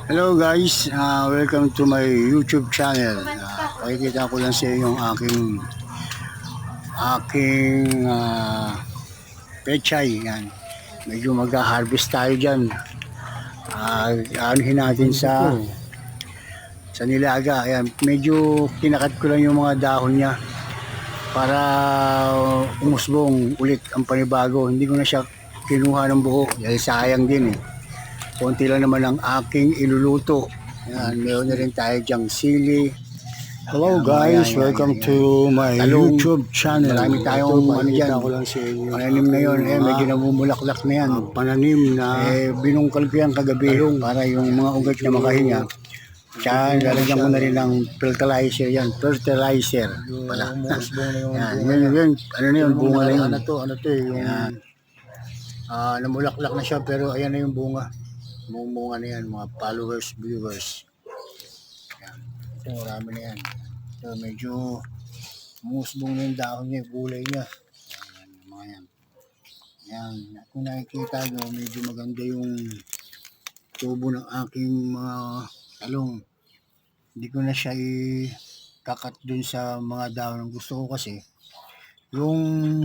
Hello guys, welcome to my YouTube channel. Pakikita ko lang sa inyo yung aking pechay. Yan. Medyo mag-harvest tayo dyan. Anuhin natin sa nilaga. Yan. Medyo kinakat ko lang yung mga dahon niya para umusbong ulit ang panibago. Hindi ko na siya kinuha ng buo dahil sayang din eh. Konti lang naman ang aking iluluto. Yan, meron na rin tayo dyang sili. Hello guys, welcome to my YouTube channel. Marami tayong dyan. Pananim ngayon, medyo namumulaklak na yan. Pananim na binungkal ko yan kagabi para yung mga ugat na makahinga. Tsaka lalagyan ko na rin ng fertilizer yan. Fertilizer pala. Yan, ano na yun, bunga na yun. Ano to yung namulaklak na siya pero ayan na yung bunga. Bunga na yan, mga followers, viewers. Yan. Ito, marami na yan. Ito, medyo musbong na yung dahon niya, gulay niya. Yan, mga yan. Yan. Kung nakikita nyo, medyo maganda yung tubo ng aking mga talong. Hindi ko na siya ikakat dun sa mga dahon. Ang gusto ko kasi, yung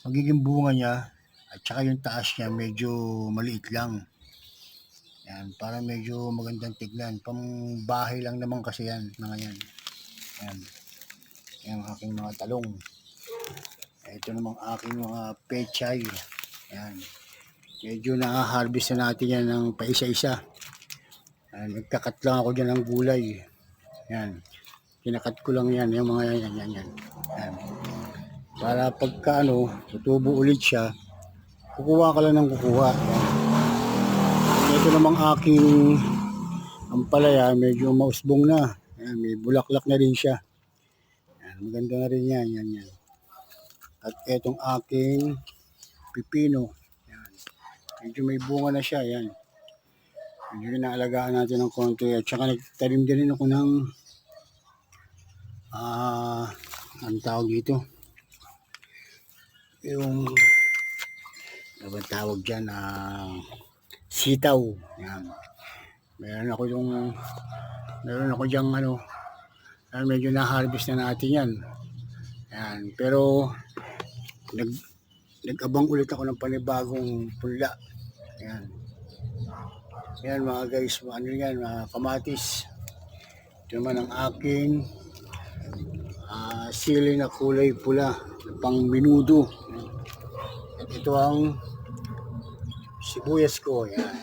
magiging bunga niya, at saka yung taas niya, medyo maliit lang. Yan, para medyo magandang tignan. Pambahay lang naman kasi yan, mga yan. Yan. Yan ang aking mga talong. Ito namang aking mga pechay. Yan. Medyo na-harvest na natin yan ng paisa-isa. Nagkakat lang ako dyan ng gulay. Yan. Kinakat ko lang yan, yung mga yan. Yan. Para pagka tutubo ulit siya, kukuha ka lang ng kukuha. Yan. Ito namang aking ampalaya, medyo mausbong na. Ayan, may bulaklak na rin siya. Ayan, maganda na rin yan. Yan. At itong aking pipino. Ayan. Medyo may bunga na siya. Ayan. Medyo inaalagaan natin ng konti. At saka nagtanim din ako ng anong tawag dito? Yung ano ba tawag dyan? Sitaw. Yan. Meron ako diyang medyo na-harvest na natin yan. Yan. Pero nag-abang ulit ako ng panibagong pula. Yan. Yan mga guys, yan, mga kamatis. Ito naman ang aking sili na kulay pula, pang minudo. At ito ang sibuyas ko. Yan.